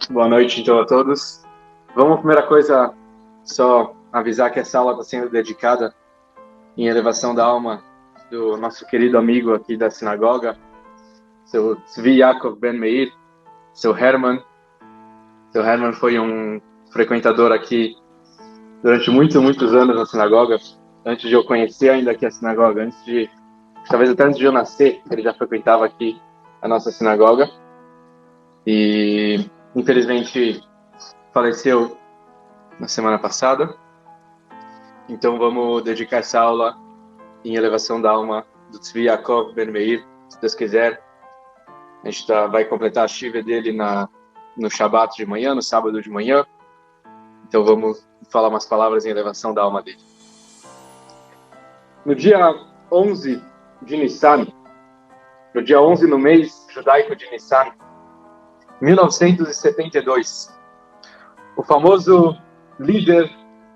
Boa noite, então, a todos. Vamos, primeira coisa, só avisar que essa aula está sendo dedicada em elevação da alma do nosso querido amigo aqui da sinagoga, seu Tzvi Yaakov Ben Meir, seu Herman. Seu Herman foi um frequentador aqui durante muitos anos na sinagoga, antes de eu conhecer ainda aqui a sinagoga, talvez até antes de eu nascer, ele já frequentava aqui a nossa sinagoga. E, infelizmente, faleceu na semana passada. Então vamos dedicar essa aula em elevação da alma do Tzvi Yaakov Ben Meir, se Deus quiser. A gente vai completar a Shiva dele no Shabat de manhã, no sábado de manhã. Então vamos falar umas palavras em elevação da alma dele. No dia 11 de Nissan, no dia 11 no mês judaico de Nissan, 1972, o famoso líder,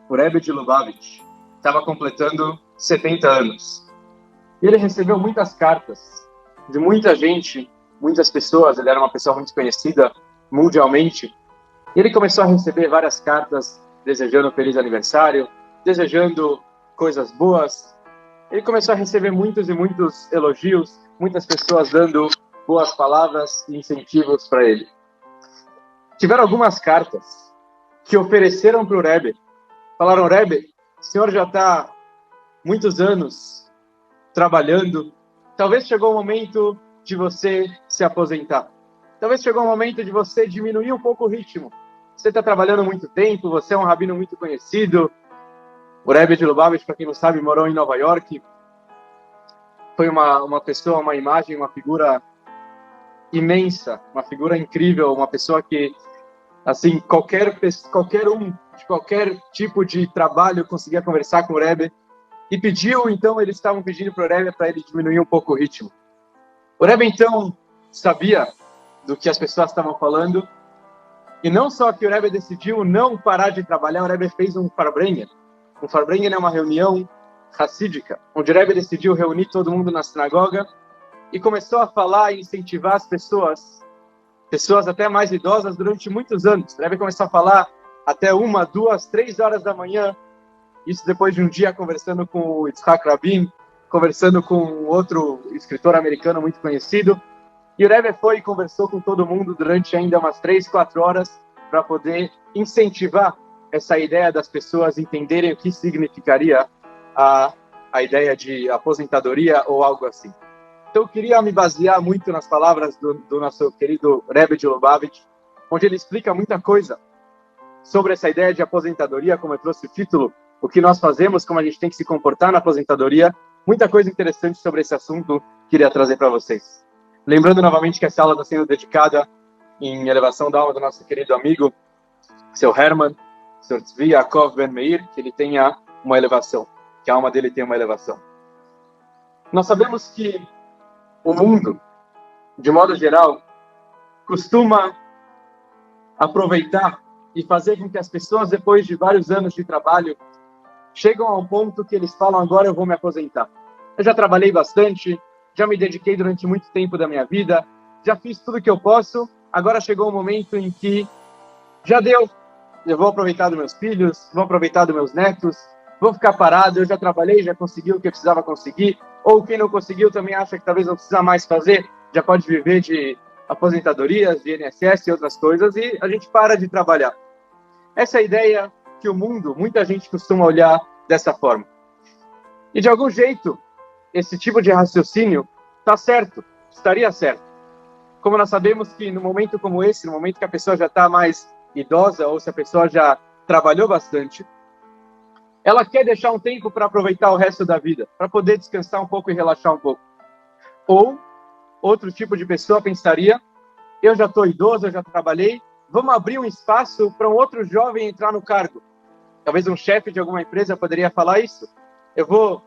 o Rebbe de Lubavitch, estava completando 70 anos. E ele recebeu muitas cartas de muita gente, muitas pessoas. Ele era uma pessoa muito conhecida mundialmente. E ele começou a receber várias cartas desejando um feliz aniversário, desejando coisas boas. Ele começou a receber muitos e muitos elogios, muitas pessoas dando boas palavras e incentivos para ele. Tiveram algumas cartas que ofereceram para o Rebbe. Falaram: Rebbe, o senhor já está muitos anos trabalhando, talvez chegou o momento de você se aposentar. Talvez chegou o momento de você diminuir um pouco o ritmo. Você está trabalhando muito tempo, você é um rabino muito conhecido. O Rebbe de Lubavitch, para quem não sabe, morou em Nova York. Foi uma pessoa, uma imagem, uma figura imensa, uma figura incrível, uma pessoa que, assim, qualquer um de qualquer tipo de trabalho conseguia conversar com o Rebbe. E pediu, então, eles estavam pedindo para o Rebbe para ele diminuir um pouco o ritmo. O Rebbe, então, sabia do que as pessoas estavam falando, e não só que o Rebbe decidiu não parar de trabalhar, o Rebbe fez um Farbrengen. Um Farbrengen é uma reunião racídica, onde o Rebbe decidiu reunir todo mundo na sinagoga e começou a falar e incentivar as pessoas até mais idosas durante muitos anos. O Rebbe começou a falar até 1, 2, 3 horas da manhã, isso depois de um dia conversando com o Yitzhak Rabin, conversando com outro escritor americano muito conhecido. E o Rebbe foi e conversou com todo mundo durante ainda umas 3, 4 horas para poder incentivar essa ideia das pessoas entenderem o que significaria a ideia de aposentadoria ou algo assim. Então eu queria me basear muito nas palavras do nosso querido Rebbe de Lubavitch, onde ele explica muita coisa sobre essa ideia de aposentadoria, como eu trouxe o título, o que nós fazemos, como a gente tem que se comportar na aposentadoria. Muita coisa interessante sobre esse assunto queria trazer para vocês. Lembrando novamente que essa aula está sendo dedicada em elevação da alma do nosso querido amigo, seu Herman, seu Tzvi Yaakov Ben Meir, que ele tenha uma elevação, que a alma dele tenha uma elevação. Nós sabemos que o mundo, de modo geral, costuma aproveitar e fazer com que as pessoas, depois de vários anos de trabalho, chegam a um ponto que eles falam: agora eu vou me aposentar. Eu já trabalhei bastante, já me dediquei durante muito tempo da minha vida, já fiz tudo que eu posso, agora chegou o momento em que já deu. Eu vou aproveitar dos meus filhos, vou aproveitar dos meus netos, vou ficar parado, eu já trabalhei, já consegui o que eu precisava conseguir, ou quem não conseguiu também acha que talvez não precisa mais fazer, já pode viver de aposentadorias, de INSS e outras coisas, e a gente para de trabalhar. Essa é a ideia que o mundo, muita gente costuma olhar dessa forma. E de algum jeito, esse tipo de raciocínio está certo, estaria certo. Como nós sabemos que no momento como esse, no momento que a pessoa já está mais idosa, ou se a pessoa já trabalhou bastante, ela quer deixar um tempo para aproveitar o resto da vida, para poder descansar um pouco e relaxar um pouco. Ou outro tipo de pessoa pensaria: eu já estou idoso, eu já trabalhei, vamos abrir um espaço para um outro jovem entrar no cargo. Talvez um chefe de alguma empresa poderia falar isso: eu vou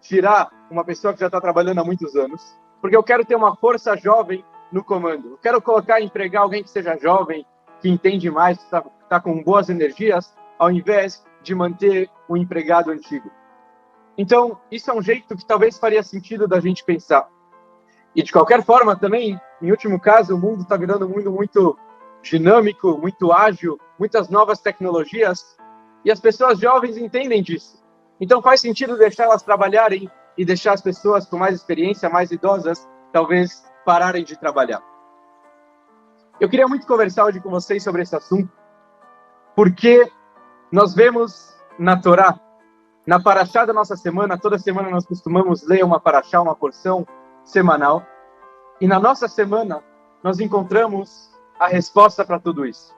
tirar uma pessoa que já está trabalhando há muitos anos, porque eu quero ter uma força jovem no comando. Eu quero empregar alguém que seja jovem, que entende mais, que está com boas energias, ao invés de manter o empregado antigo. Então, isso é um jeito que talvez faria sentido da gente pensar. E, de qualquer forma, também, em último caso, o mundo está virando um mundo muito dinâmico, muito ágil, muitas novas tecnologias, e as pessoas jovens entendem disso. Então faz sentido deixar elas trabalharem e deixar as pessoas com mais experiência, mais idosas, talvez pararem de trabalhar. Eu queria muito conversar hoje com vocês sobre esse assunto, porque nós vemos na Torá, na paraxá da nossa semana, toda semana nós costumamos ler uma paraxá, uma porção semanal, e na nossa semana nós encontramos a resposta para tudo isso.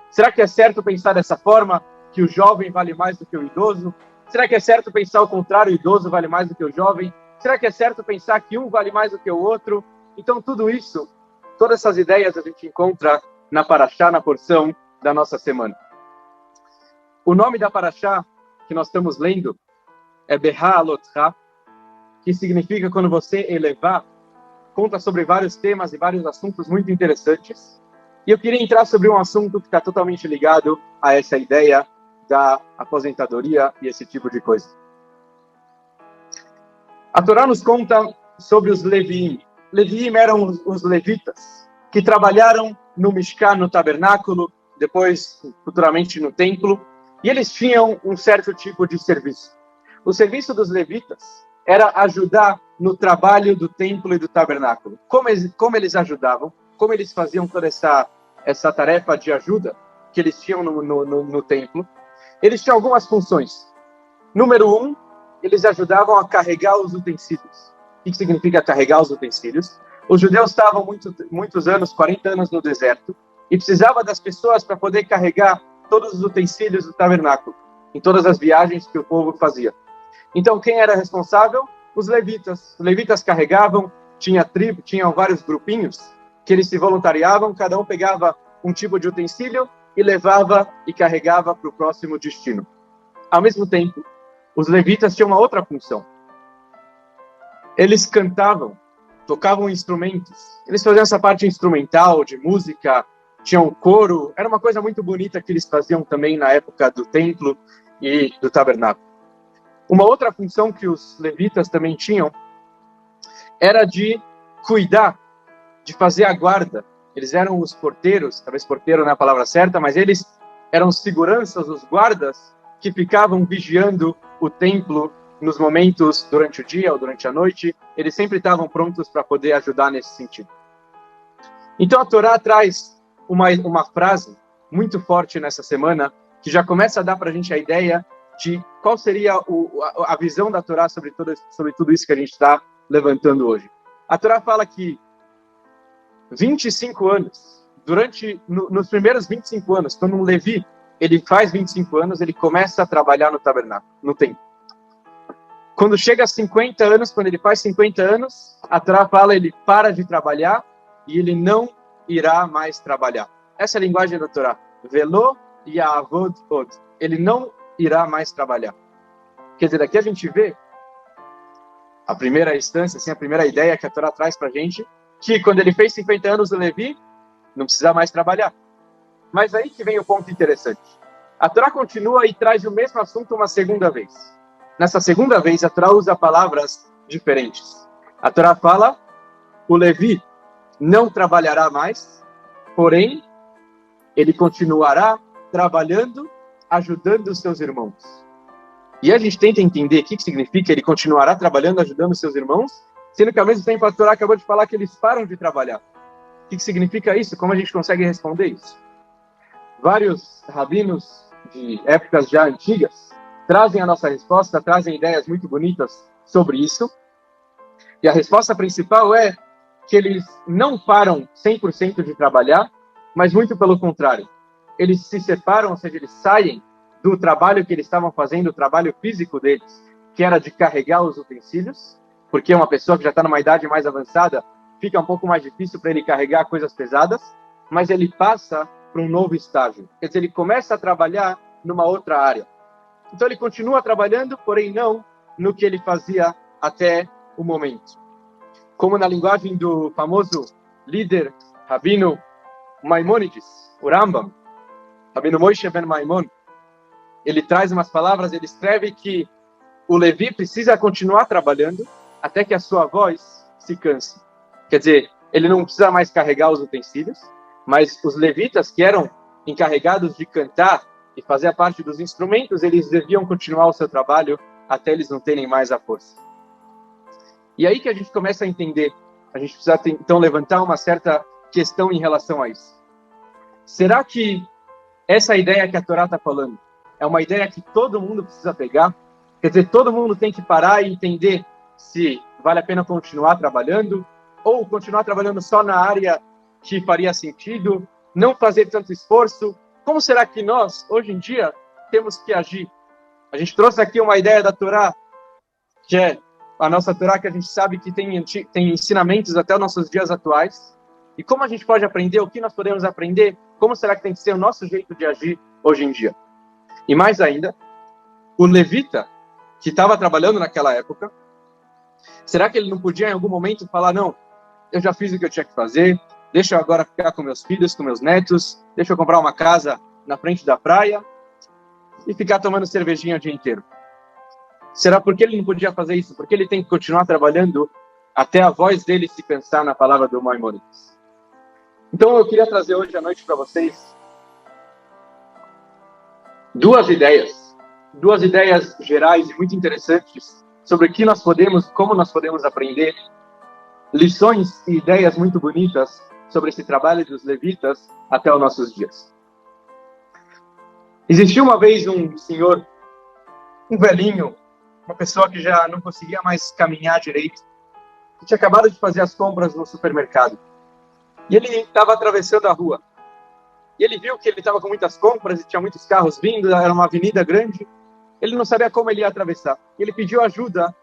Será que é certo pensar dessa forma, que o jovem vale mais do que o idoso? Será que é certo pensar o contrário, o idoso vale mais do que o jovem? Será que é certo pensar que um vale mais do que o outro? Então tudo isso, todas essas ideias a gente encontra na paraxá, na porção da nossa semana. O nome da paraxá que nós estamos lendo é Behá Alotcha, que significa quando você elevar, conta sobre vários temas e vários assuntos muito interessantes. E eu queria entrar sobre um assunto que está totalmente ligado a essa ideia da aposentadoria e esse tipo de coisa. A Torá nos conta sobre os Leviim. Leviim eram os levitas que trabalharam no Mishkan, no tabernáculo, depois futuramente no templo, e eles tinham um certo tipo de serviço. O serviço dos levitas era ajudar no trabalho do templo e do tabernáculo. Como eles ajudavam? Como eles faziam toda essa tarefa de ajuda que eles tinham no templo? Eles tinham algumas funções. Número 1, eles ajudavam a carregar os utensílios. O que significa carregar os utensílios? Os judeus estavam muitos anos, 40 anos no deserto, e precisava das pessoas para poder carregar todos os utensílios do tabernáculo, em todas as viagens que o povo fazia. Então, quem era responsável? Os levitas. Os levitas carregavam, tinham vários grupinhos que eles se voluntariavam, cada um pegava um tipo de utensílio e levava e carregava para o próximo destino. Ao mesmo tempo, os levitas tinham uma outra função. Eles cantavam, tocavam instrumentos. Eles faziam essa parte instrumental, de música, tinham coro. Era uma coisa muito bonita que eles faziam também na época do templo e do tabernáculo. Uma outra função que os levitas também tinham era de cuidar, de fazer a guarda. Eles eram os porteiros, talvez porteiro não é a palavra certa, mas eles eram os seguranças, os guardas, que ficavam vigiando o templo nos momentos durante o dia ou durante a noite. Eles sempre estavam prontos para poder ajudar nesse sentido. Então a Torá traz uma frase muito forte nessa semana, que já começa a dar para a gente a ideia de qual seria a visão da Torá sobre tudo isso que a gente está levantando hoje. A Torá fala que 25 anos, nos primeiros 25 anos, quando um Levi, ele faz 25 anos, ele começa a trabalhar no tabernáculo, no templo. Quando chega a 50 anos, quando ele faz 50 anos, a Torá fala, ele para de trabalhar e ele não irá mais trabalhar. Essa é a linguagem da Torá. Velo ya'avod od. Ele não irá mais trabalhar. Quer dizer, aqui a gente vê a primeira instância, assim, a primeira ideia que a Torá traz para a gente, que quando ele fez 50 anos, o Levi não precisa mais trabalhar. Mas aí que vem o ponto interessante. A Torá continua e traz o mesmo assunto uma segunda vez. Nessa segunda vez, a Torá usa palavras diferentes. A Torá fala, o Levi não trabalhará mais, porém, ele continuará trabalhando, ajudando os seus irmãos. E a gente tenta entender o que significa ele continuará trabalhando, ajudando os seus irmãos, sendo que ao mesmo tempo a Torá acabou de falar que eles param de trabalhar. O que significa isso? Como a gente consegue responder isso? Vários rabinos de épocas já antigas trazem a nossa resposta, trazem ideias muito bonitas sobre isso. E a resposta principal é que eles não param 100% de trabalhar, mas muito pelo contrário. Eles se separam, ou seja, eles saem do trabalho que eles estavam fazendo, o trabalho físico deles, que era de carregar os utensílios, porque uma pessoa que já está numa idade mais avançada, fica um pouco mais difícil para ele carregar coisas pesadas, mas ele passa para um novo estágio. Quer dizer, ele começa a trabalhar numa outra área. Então ele continua trabalhando, porém não no que ele fazia até o momento. Como na linguagem do famoso líder Rabino Maimônides, o Rambam, Rabino Moshe ben Maimon, ele traz umas palavras, ele escreve que o Levi precisa continuar trabalhando até que a sua voz se canse. Quer dizer, ele não precisa mais carregar os utensílios, Mas os levitas, que eram encarregados de cantar e fazer a parte dos instrumentos, eles deviam continuar o seu trabalho até eles não terem mais a força. E aí que a gente começa a entender, a gente precisa então levantar uma certa questão em relação a isso. Será que essa ideia que a Torá está falando é uma ideia que todo mundo precisa pegar? Quer dizer, todo mundo tem que parar e entender se vale a pena continuar trabalhando ou continuar trabalhando só na área que faria sentido, não fazer tanto esforço. Como será que nós, hoje em dia, temos que agir? A gente trouxe aqui uma ideia da Torá, que é a nossa Torá, que a gente sabe que tem ensinamentos até os nossos dias atuais. E como a gente pode aprender, o que nós podemos aprender, como será que tem que ser o nosso jeito de agir hoje em dia? E mais ainda, o levita, que estava trabalhando naquela época, será que ele não podia em algum momento falar, não, eu já fiz o que eu tinha que fazer, deixa eu agora ficar com meus filhos, com meus netos, deixa eu comprar uma casa na frente da praia e ficar tomando cervejinha o dia inteiro? Será porque ele não podia fazer isso? Porque ele tem que continuar trabalhando até a voz dele se cansar na palavra do Maimônides. Então eu queria trazer hoje à noite para vocês duas ideias gerais e muito interessantes sobre o que nós podemos, como nós podemos aprender, lições e ideias muito bonitas sobre esse trabalho dos levitas até os nossos dias. Existiu uma vez um senhor, um velhinho, uma pessoa que já não conseguia mais caminhar direito, que tinha acabado de fazer as compras no supermercado. E ele estava atravessando a rua. E ele viu que ele estava com muitas compras e tinha muitos carros vindo, era uma avenida grande. Ele não sabia como ele ia atravessar. E ele pediu ajuda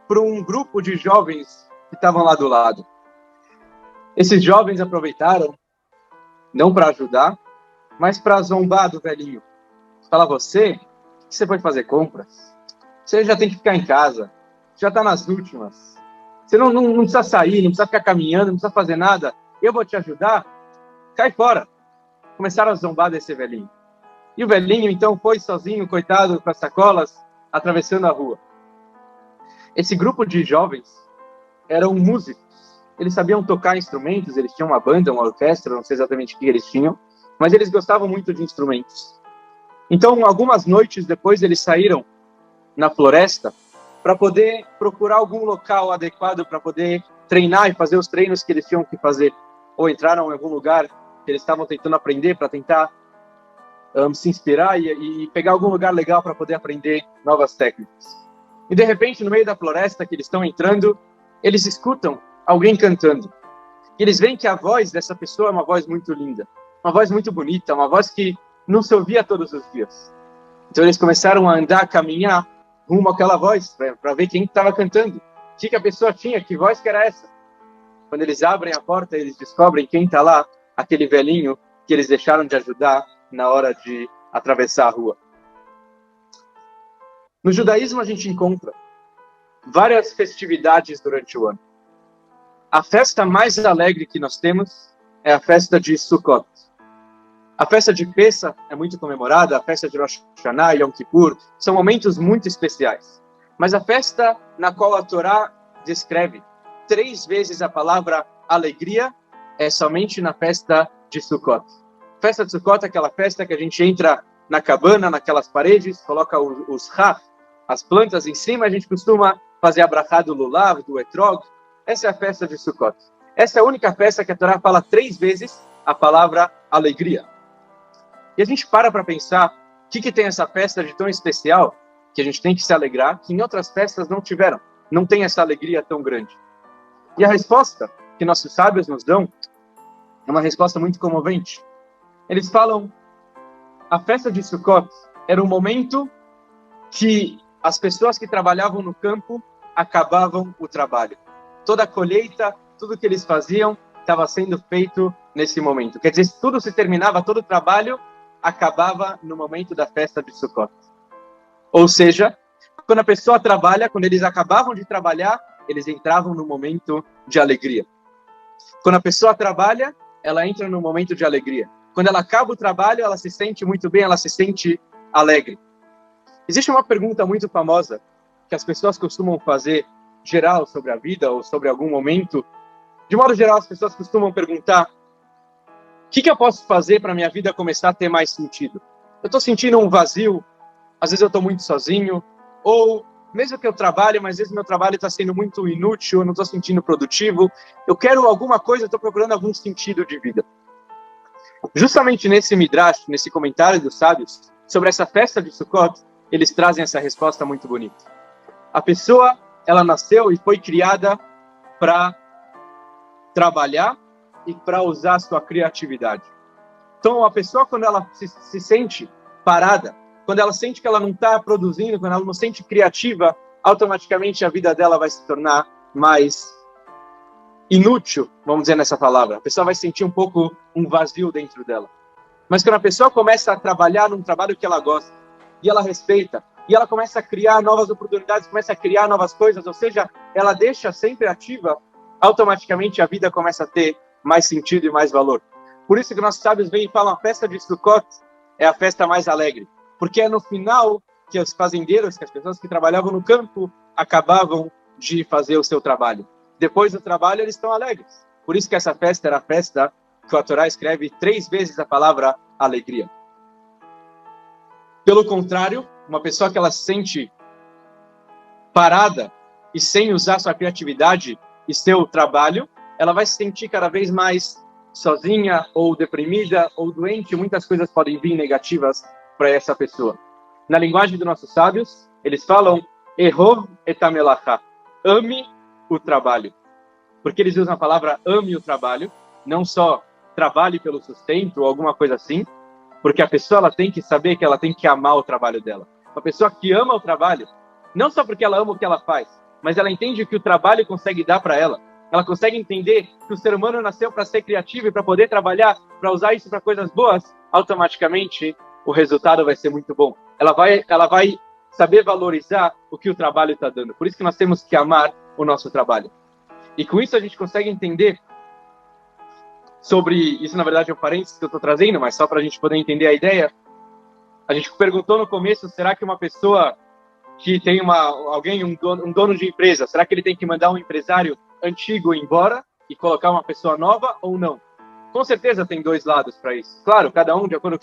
para um grupo de jovens que estavam lá do lado. Esses jovens aproveitaram, não para ajudar, mas para zombar do velhinho. Falar, você pode fazer compras? Você já tem que ficar em casa, já está nas últimas. Você não precisa sair, não precisa ficar caminhando, não precisa fazer nada. Eu vou te ajudar. Cai fora. Começaram a zombar desse velhinho. E o velhinho, então, foi sozinho, coitado, com as sacolas, atravessando a rua. Esse grupo de jovens eram músicos. Eles sabiam tocar instrumentos, eles tinham uma banda, uma orquestra, não sei exatamente o que eles tinham, mas eles gostavam muito de instrumentos. Então, algumas noites depois, eles saíram na floresta para poder procurar algum local adequado para poder treinar e fazer os treinos que eles tinham que fazer. Ou entraram em algum lugar que eles estavam tentando aprender para tentar se inspirar e pegar algum lugar legal para poder aprender novas técnicas. E de repente, no meio da floresta que eles estão entrando, eles escutam alguém cantando. E eles veem que a voz dessa pessoa é uma voz muito linda, uma voz muito bonita, uma voz que não se ouvia todos os dias. Então eles começaram a andar, a caminhar rumo àquela voz, para ver quem estava cantando. O que a pessoa tinha, que voz que era essa? Quando eles abrem a porta, eles descobrem quem está lá, aquele velhinho que eles deixaram de ajudar na hora de atravessar a rua. No judaísmo, a gente encontra várias festividades durante o ano. A festa mais alegre que nós temos é a festa de Sukkot. A festa de Pessah é muito comemorada, a festa de Rosh Hashanah e Yom Kippur são momentos muito especiais. Mas a festa na qual a Torá descreve 3 vezes a palavra alegria é somente na festa de Sukkot. A festa de Sukkot é aquela festa que a gente entra na cabana, naquelas paredes, coloca os raf, as plantas em cima, a gente costuma fazer a brachá do lulav, do etrog. Essa é a festa de Sukkot. Essa é a única festa que a Torá fala 3 vezes a palavra alegria. E a gente para pensar o que tem essa festa de tão especial, que a gente tem que se alegrar, que em outras festas não tiveram, não tem essa alegria tão grande. E a resposta que nossos sábios nos dão é uma resposta muito comovente. Eles falam, a festa de Sukkot era um momento que as pessoas que trabalhavam no campo acabavam o trabalho. Toda a colheita, tudo que eles faziam, estava sendo feito nesse momento. Quer dizer, tudo se terminava, todo o trabalho acabava no momento da festa de Sukkot. Ou seja, quando a pessoa trabalha, quando eles acabavam de trabalhar, eles entravam no momento de alegria. Quando a pessoa trabalha, ela entra no momento de alegria. Quando ela acaba o trabalho, ela se sente muito bem, ela se sente alegre. Existe uma pergunta muito famosa que as pessoas costumam fazer, geral, sobre a vida ou sobre algum momento. De modo geral, as pessoas costumam perguntar: O que eu posso fazer para minha vida começar a ter mais sentido? Eu estou sentindo um vazio, às vezes eu estou muito sozinho, ou mesmo que eu trabalhe, mas às vezes meu trabalho está sendo muito inútil, eu não estou sentindo produtivo, eu quero alguma coisa, eu estou procurando algum sentido de vida. Justamente nesse Midrash, nesse comentário dos sábios, sobre essa festa de Sukkot, eles trazem essa resposta muito bonita. A pessoa, ela nasceu e foi criada para trabalhar e para usar a sua criatividade. Então, a pessoa, quando ela se sente parada, quando ela sente que ela não está produzindo, quando ela não se sente criativa, automaticamente a vida dela vai se tornar mais inútil, vamos dizer nessa palavra. A pessoa vai sentir um pouco um vazio dentro dela. Mas quando a pessoa começa a trabalhar num trabalho que ela gosta, e ela respeita, e ela começa a criar novas oportunidades, começa a criar novas coisas, ou seja, ela deixa sempre ativa, automaticamente a vida começa a ter mais sentido e mais valor. Por isso que nossos sábios vêm e falam, a festa de Sukkot é a festa mais alegre, porque é no final que os fazendeiros, que as pessoas que trabalhavam no campo, acabavam de fazer o seu trabalho. Depois do trabalho, eles estão alegres. Por isso que essa festa era a festa que a Torá escreve 3 vezes a palavra alegria. Pelo contrário, uma pessoa que ela se sente parada e sem usar sua criatividade e seu trabalho, ela vai se sentir cada vez mais sozinha ou deprimida ou doente. Muitas coisas podem vir negativas para essa pessoa. Na linguagem dos nossos sábios, eles falam Ehov et hamelacha, ame o trabalho. Porque eles usam a palavra ame o trabalho, não só trabalhe pelo sustento ou alguma coisa assim, porque a pessoa ela tem que saber que ela tem que amar o trabalho dela. Uma pessoa que ama o trabalho, não só porque ela ama o que ela faz, mas ela entende o que o trabalho consegue dar para ela. Ela consegue entender que o ser humano nasceu para ser criativo e para poder trabalhar, para usar isso para coisas boas, automaticamente o resultado vai ser muito bom. Ela vai saber valorizar o que o trabalho está dando. Por isso que nós temos que amar o nosso trabalho. E com isso a gente consegue entender sobre, isso na verdade é um parênteses que eu estou trazendo, mas só para a gente poder entender a ideia. A gente perguntou no começo, será que uma pessoa que tem um dono de empresa, será que ele tem que mandar um empresário antigo embora e colocar uma pessoa nova ou não? Com certeza tem 2 lados para isso. Claro, cada um de acordo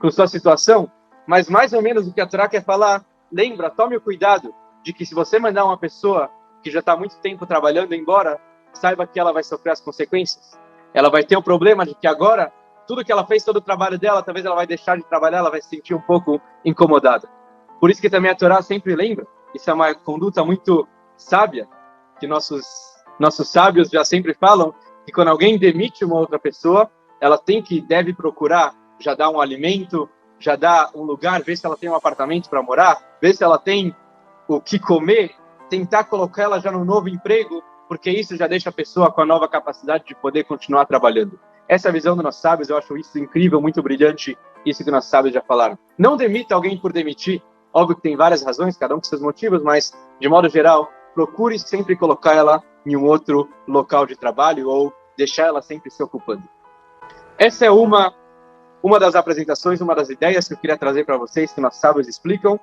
com sua situação, mas mais ou menos o que a Torá quer falar, lembra, tome o cuidado de que se você mandar uma pessoa que já está há muito tempo trabalhando embora, saiba que ela vai sofrer as consequências. Ela vai ter o problema de que agora, tudo que ela fez, todo o trabalho dela, talvez ela vai deixar de trabalhar, ela vai se sentir um pouco incomodada. Por isso que também a Torá sempre lembra, isso é uma conduta muito sábia, que nossos sábios já sempre falam, que quando alguém demite uma outra pessoa, ela deve procurar já dar um alimento, já dar um lugar, ver se ela tem um apartamento para morar, ver se ela tem o que comer, tentar colocar ela já no novo emprego, porque isso já deixa a pessoa com a nova capacidade de poder continuar trabalhando. Essa é a visão dos nossos sábios, eu acho isso incrível, muito brilhante, isso que nossos sábios já falaram. Não demita alguém por demitir, óbvio que tem várias razões, cada um com seus motivos, mas, de modo geral, procure sempre colocar ela em um outro local de trabalho ou deixar ela sempre se ocupando. Essa é uma das apresentações, uma das ideias que eu queria trazer para vocês, que nossos sábios explicam,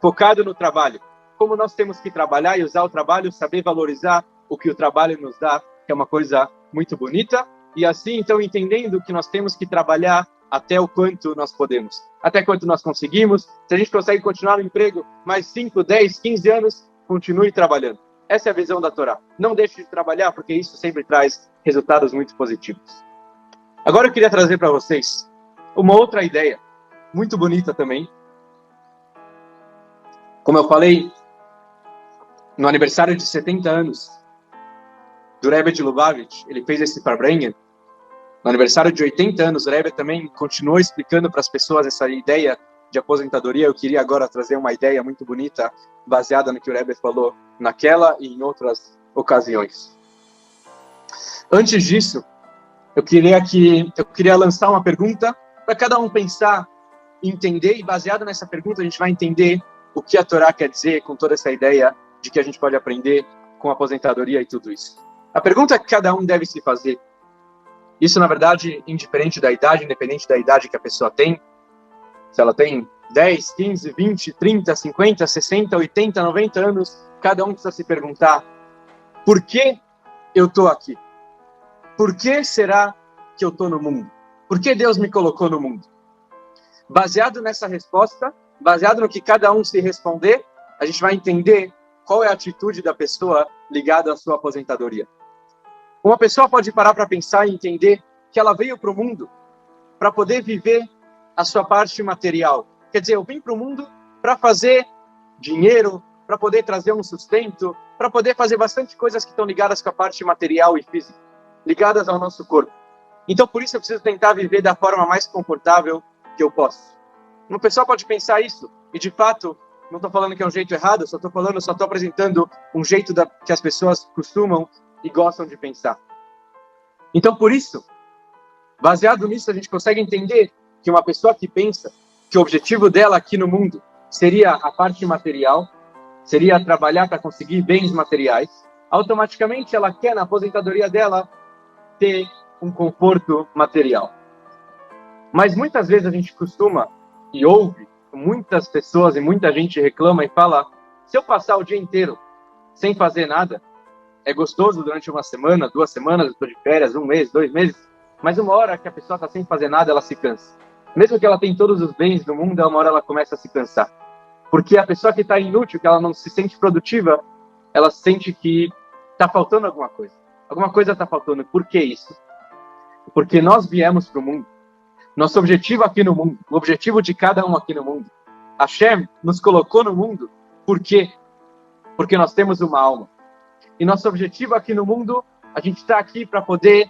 focado no trabalho. Como nós temos que trabalhar e usar o trabalho, saber valorizar o que o trabalho nos dá, que é uma coisa muito bonita, e assim, então, entendendo que nós temos que trabalhar até o quanto nós podemos, até quanto nós conseguimos. Se a gente consegue continuar no emprego mais 5, 10, 15 anos, continue trabalhando. Essa é a visão da Torá. Não deixe de trabalhar, porque isso sempre traz resultados muito positivos. Agora eu queria trazer para vocês uma outra ideia, muito bonita também. Como eu falei, no aniversário de 70 anos do Rebbe de Lubavitch, ele fez esse Farbrengen. No aniversário de 80 anos, o Rebbe também continuou explicando para as pessoas essa ideia de aposentadoria. Eu queria agora trazer uma ideia muito bonita, baseada no que o Rebbe falou naquela e em outras ocasiões. Antes disso, eu queria lançar uma pergunta para cada um pensar, entender, e baseado nessa pergunta a gente vai entender o que a Torá quer dizer com toda essa ideia de que a gente pode aprender com a aposentadoria e tudo isso. A pergunta que cada um deve se fazer, isso na verdade independente da idade que a pessoa tem, se ela tem 10, 15, 20, 30, 50, 60, 80, 90 anos, cada um precisa se perguntar, por que eu estou aqui? Por que será que eu estou no mundo? Por que Deus me colocou no mundo? Baseado nessa resposta, baseado no que cada um se responder, a gente vai entender qual é a atitude da pessoa ligada à sua aposentadoria. Uma pessoa pode parar para pensar e entender que ela veio para o mundo para poder viver a sua parte material. Quer dizer, eu vim para o mundo para fazer dinheiro, para poder trazer um sustento, para poder fazer bastante coisas que estão ligadas com a parte material e física, ligadas ao nosso corpo. Então, por isso, eu preciso tentar viver da forma mais confortável que eu posso. Uma pessoa pode pensar isso, e de fato, não estou falando que é um jeito errado, só estou apresentando um jeito que as pessoas costumam e gostam de pensar. Então, por isso, baseado nisso, a gente consegue entender que uma pessoa que pensa que o objetivo dela aqui no mundo seria a parte material, seria trabalhar para conseguir bens materiais, automaticamente ela quer, na aposentadoria dela, ter um conforto material. Mas muitas vezes a gente costuma e ouve muitas pessoas e muita gente reclama e fala: se eu passar o dia inteiro sem fazer nada, é gostoso durante uma semana, 2 semanas, eu estou de férias, 1 mês, 2 meses, mas uma hora que a pessoa está sem fazer nada, ela se cansa. Mesmo que ela tenha todos os bens do mundo, uma hora ela começa a se cansar. Porque a pessoa que está inútil, que ela não se sente produtiva, ela sente que está faltando alguma coisa. Alguma coisa está faltando. Por que isso? Porque nós viemos para o mundo. Nosso objetivo aqui no mundo, o objetivo de cada um aqui no mundo. Hashem nos colocou no mundo. Por quê? Porque nós temos uma alma. E nosso objetivo aqui no mundo, a gente está aqui para poder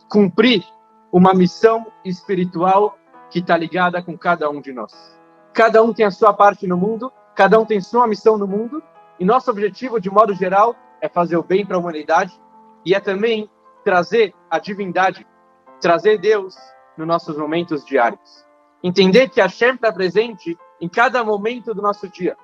cumprir uma missão espiritual que está ligada com cada um de nós. Cada um tem a sua parte no mundo, cada um tem sua missão no mundo, e nosso objetivo, de modo geral, é fazer o bem para a humanidade e é também trazer a divindade, trazer Deus nos nossos momentos diários. Entender que Hashem está presente em cada momento do nosso dia.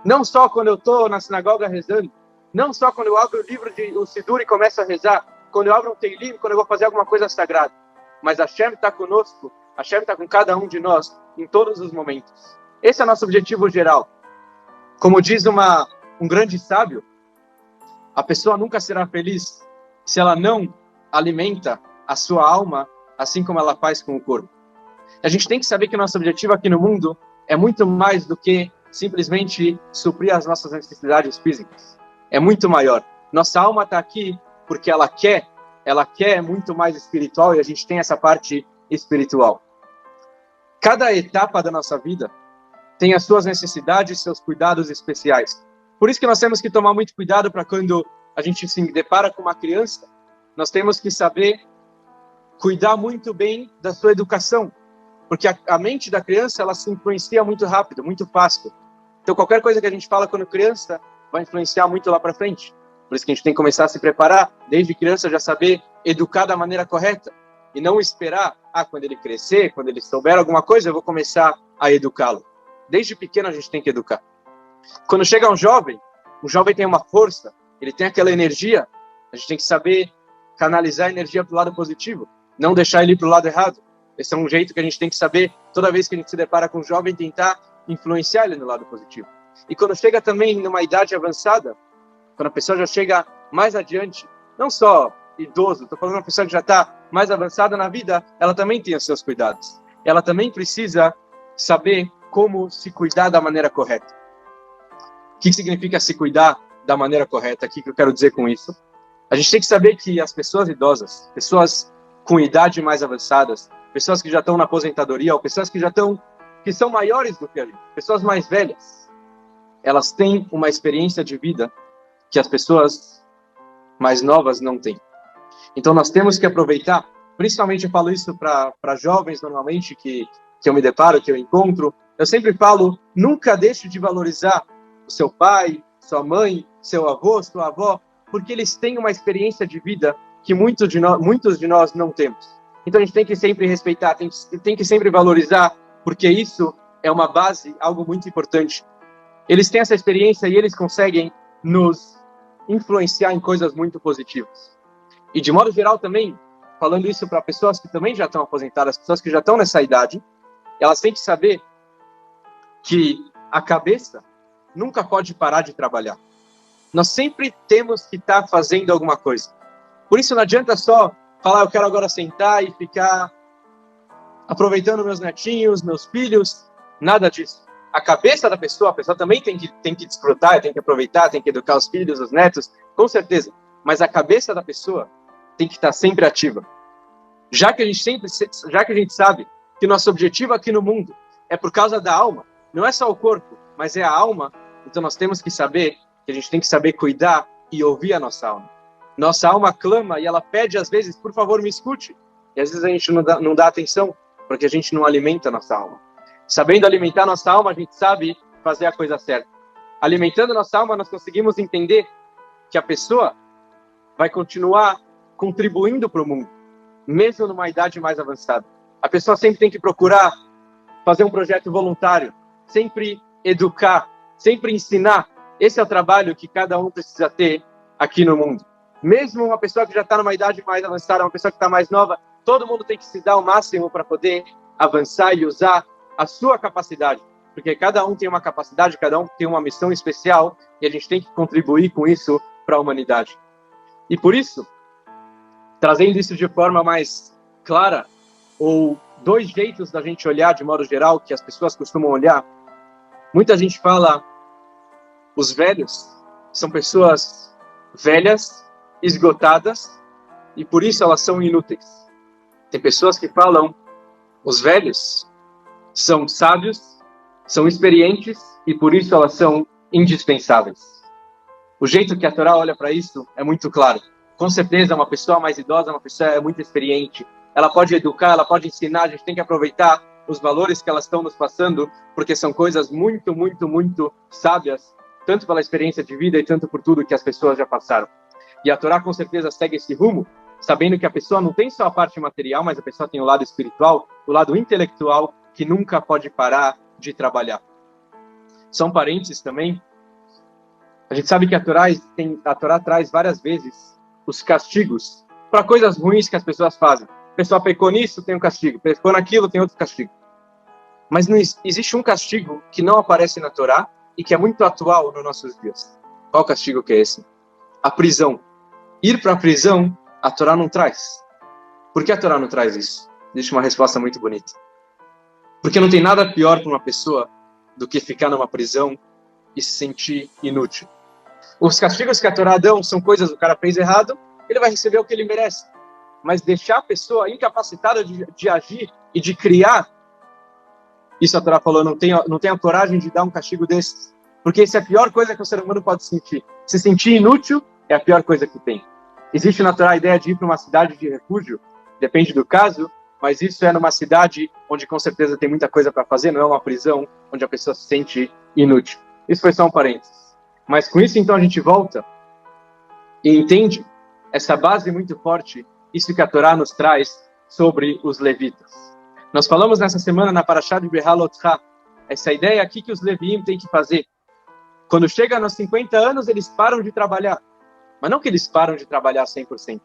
Não só quando eu estou na sinagoga rezando, não só quando eu abro o livro o Sidur e começo a rezar, quando eu abro um Teilim, quando eu vou fazer alguma coisa sagrada. Mas Hashem está conosco, Hashem está com cada um de nós em todos os momentos. Esse é o nosso objetivo geral. Como diz um grande sábio, a pessoa nunca será feliz se ela não alimenta a sua alma assim como ela faz com o corpo. A gente tem que saber que o nosso objetivo aqui no mundo é muito mais do que simplesmente suprir as nossas necessidades físicas. É muito maior. Nossa alma está aqui porque ela quer muito mais espiritual, e a gente tem essa parte espiritual. Cada etapa da nossa vida tem as suas necessidades e seus cuidados especiais. Por isso que nós temos que tomar muito cuidado para quando a gente se depara com uma criança, nós temos que saber cuidar muito bem da sua educação, porque a mente da criança, ela se influencia muito rápido, muito fácil. Então qualquer coisa que a gente fala quando criança vai influenciar muito lá para frente. Por isso que a gente tem que começar a se preparar, desde criança, já saber educar da maneira correta. E não esperar, quando ele crescer, quando ele souber alguma coisa, eu vou começar a educá-lo. Desde pequeno a gente tem que educar. Quando chega um jovem tem uma força, ele tem aquela energia, a gente tem que saber canalizar a energia para o lado positivo, não deixar ele ir para o lado errado. Esse é um jeito que a gente tem que saber, toda vez que a gente se depara com um jovem, tentar influenciar ele no lado positivo. E quando chega também numa idade avançada, quando a pessoa já chega mais adiante, não só idoso, estou falando de uma pessoa que já está mais avançada na vida, ela também tem os seus cuidados. Ela também precisa saber como se cuidar da maneira correta. O que significa se cuidar da maneira correta? O que eu quero dizer com isso? A gente tem que saber que as pessoas idosas, pessoas com idade mais avançadas, pessoas que já estão na aposentadoria, ou pessoas que são maiores do que a gente, pessoas mais velhas, elas têm uma experiência de vida que as pessoas mais novas não têm. Então nós temos que aproveitar, principalmente eu falo isso para jovens normalmente que eu me deparo, que eu encontro, eu sempre falo, nunca deixe de valorizar o seu pai, sua mãe, seu avô, sua avó, porque eles têm uma experiência de vida que muitos de nós não temos. Então a gente tem que sempre respeitar, tem que sempre valorizar, porque isso é uma base, algo muito importante. Eles têm essa experiência e eles conseguem nos influenciar em coisas muito positivas. E de modo geral também, falando isso para pessoas que também já estão aposentadas, pessoas que já estão nessa idade, elas têm que saber que a cabeça nunca pode parar de trabalhar. Nós sempre temos que estar fazendo alguma coisa. Por isso não adianta só falar, eu quero agora sentar e ficar aproveitando meus netinhos, meus filhos, nada disso. A cabeça da pessoa, a pessoa também tem que desfrutar, tem que aproveitar, tem que educar os filhos, os netos, com certeza. Mas a cabeça da pessoa tem que estar sempre ativa. Já que a gente sabe que nosso objetivo aqui no mundo é por causa da alma, não é só o corpo, mas é a alma, então nós temos que saber que a gente tem que saber cuidar e ouvir a nossa alma. Nossa alma clama e ela pede às vezes, por favor, me escute. E às vezes a gente não dá atenção, porque a gente não alimenta a nossa alma. Sabendo alimentar nossa alma, a gente sabe fazer a coisa certa. Alimentando nossa alma, nós conseguimos entender que a pessoa vai continuar contribuindo para o mundo, mesmo numa idade mais avançada. A pessoa sempre tem que procurar fazer um projeto voluntário, sempre educar, sempre ensinar. Esse é o trabalho que cada um precisa ter aqui no mundo. Mesmo uma pessoa que já está numa idade mais avançada, uma pessoa que está mais nova, todo mundo tem que se dar o máximo para poder avançar e usar a sua capacidade, porque cada um tem uma capacidade, cada um tem uma missão especial e a gente tem que contribuir com isso para a humanidade. E por isso, trazendo isso de forma mais clara, ou dois jeitos da gente olhar de modo geral, que as pessoas costumam olhar, muita gente fala, os velhos são pessoas velhas, esgotadas, e por isso elas são inúteis. Tem pessoas que falam, os velhos são sábios, são experientes e por isso elas são indispensáveis. O jeito que a Torá olha para isso é muito claro. Com certeza, uma pessoa mais idosa, uma pessoa muito experiente, ela pode educar, ela pode ensinar, a gente tem que aproveitar os valores que elas estão nos passando, porque são coisas muito, muito, muito sábias, tanto pela experiência de vida e tanto por tudo que as pessoas já passaram. E a Torá com certeza segue esse rumo, sabendo que a pessoa não tem só a parte material, mas a pessoa tem o lado espiritual, o lado intelectual, que nunca pode parar de trabalhar. São parênteses também. A gente sabe que a Torá traz várias vezes os castigos para coisas ruins que as pessoas fazem. A pessoa pecou nisso, tem um castigo. Pecou naquilo, tem outro castigo. Mas não existe um castigo que não aparece na Torá e que é muito atual nos nossos dias. Qual castigo que é esse? A prisão. Ir para a prisão, a Torá não traz. Por que a Torá não traz isso? Deixa uma resposta muito bonita. Porque não tem nada pior para uma pessoa do que ficar numa prisão e se sentir inútil. Os castigos que a Torá dão são coisas que o cara fez errado, ele vai receber o que ele merece. Mas deixar a pessoa incapacitada de agir e de criar, isso a Torá falou, não tem a coragem de dar um castigo desses. Porque isso é a pior coisa que o ser humano pode sentir. Se sentir inútil é a pior coisa que tem. Existe na Torá a ideia de ir para uma cidade de refúgio, depende do caso, mas isso é numa cidade onde com certeza tem muita coisa para fazer, não é uma prisão onde a pessoa se sente inútil. Isso foi só um parênteses. Mas com isso, então, a gente volta e entende essa base muito forte, isso que a Torá nos traz sobre os levitas. Nós falamos nessa semana na Parashá de Behalotcha, essa ideia aqui que os leviim têm que fazer. Quando chega nos 50 anos, eles param de trabalhar. Mas não que eles param de trabalhar 100%.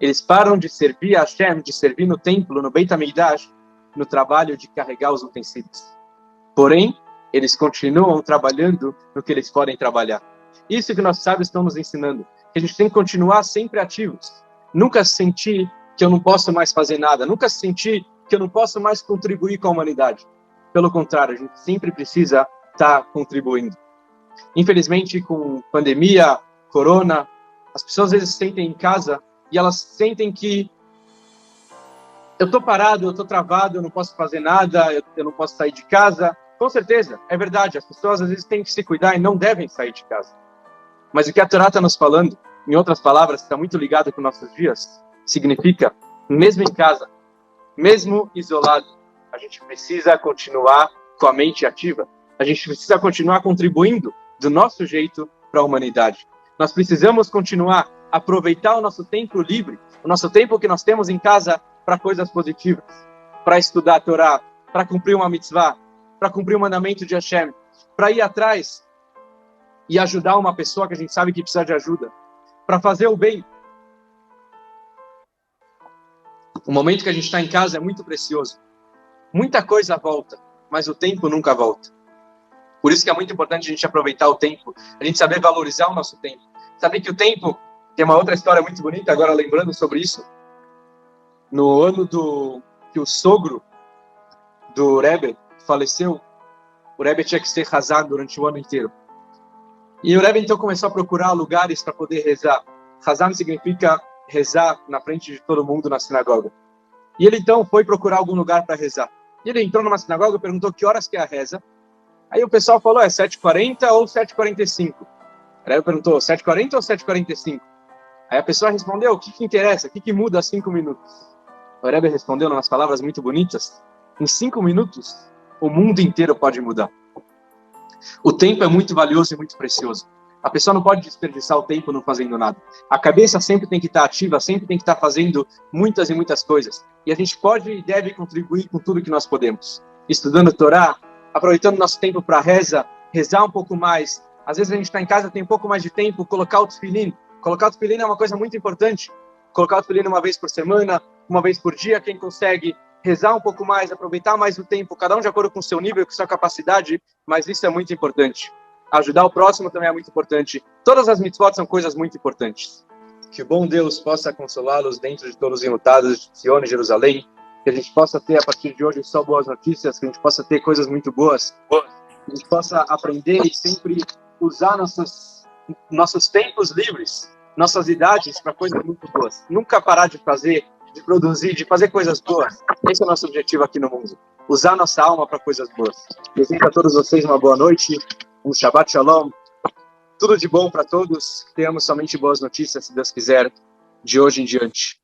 Eles param de servir a Hashem, de servir no templo, no Beit HaMikdash, no trabalho de carregar os utensílios. Porém, eles continuam trabalhando no que eles podem trabalhar. Isso que nossos sábios estão nos ensinando. Que a gente tem que continuar sempre ativos. Nunca sentir que eu não posso mais fazer nada. Nunca sentir que eu não posso mais contribuir com a humanidade. Pelo contrário, a gente sempre precisa estar contribuindo. Infelizmente, com pandemia, corona, as pessoas às vezes se sentem em casa e elas sentem que eu estou parado, eu estou travado, eu não posso fazer nada, eu não posso sair de casa. Com certeza, é verdade, as pessoas às vezes têm que se cuidar e não devem sair de casa. Mas o que a Torá está nos falando, em outras palavras, está muito ligado com nossos dias, significa, mesmo em casa, mesmo isolado, a gente precisa continuar com a mente ativa, a gente precisa continuar contribuindo do nosso jeito para a humanidade. Nós precisamos continuar a aproveitar o nosso tempo livre, o nosso tempo que nós temos em casa para coisas positivas, para estudar a Torá, para cumprir uma mitzvah, para cumprir o mandamento de Hashem, para ir atrás e ajudar uma pessoa que a gente sabe que precisa de ajuda, para fazer o bem. O momento que a gente está em casa é muito precioso. Muita coisa volta, mas o tempo nunca volta. Por isso que é muito importante a gente aproveitar o tempo, a gente saber valorizar o nosso tempo. Saber que o tempo, tem uma outra história muito bonita, agora lembrando sobre isso, no ano que o sogro do Rebbe faleceu, o Rebbe tinha que ser Hazan durante o ano inteiro. E o Rebbe então começou a procurar lugares para poder rezar. Hazan significa rezar na frente de todo mundo na sinagoga. E ele então foi procurar algum lugar para rezar. E ele entrou numa sinagoga e perguntou que horas que é a reza. Aí o pessoal falou, 7h40 ou 7h45. O Rebbe perguntou, 7h40 ou 7h45? Aí a pessoa respondeu, o que interessa? O que muda 5 minutos? O Rebbe respondeu umas palavras muito bonitas. Em 5 minutos, o mundo inteiro pode mudar. O tempo é muito valioso e muito precioso. A pessoa não pode desperdiçar o tempo não fazendo nada. A cabeça sempre tem que estar ativa, sempre tem que estar fazendo muitas e muitas coisas. E a gente pode e deve contribuir com tudo que nós podemos. Estudando Torá, aproveitando nosso tempo para rezar um pouco mais. Às vezes a gente está em casa, tem um pouco mais de tempo, colocar o tefilim. Colocar o tefilim é uma coisa muito importante. Colocar o tefilim uma vez por semana, uma vez por dia, quem consegue rezar um pouco mais, aproveitar mais o tempo, cada um de acordo com o seu nível, com sua capacidade, mas isso é muito importante. Ajudar o próximo também é muito importante. Todas as mitzvot são coisas muito importantes. Que o bom Deus possa consolá-los dentro de todos os enlutados de Sion e Jerusalém, que a gente possa ter, a partir de hoje, só boas notícias, que a gente possa ter coisas muito boas, que a gente possa aprender e sempre usar nossos tempos livres, nossas idades para coisas muito boas. Nunca parar de fazer, de produzir, de fazer coisas boas. Esse é o nosso objetivo aqui no mundo. Usar nossa alma para coisas boas. Desejo a todos vocês uma boa noite, um Shabbat Shalom. Tudo de bom para todos. Tenhamos somente boas notícias, se Deus quiser, de hoje em diante.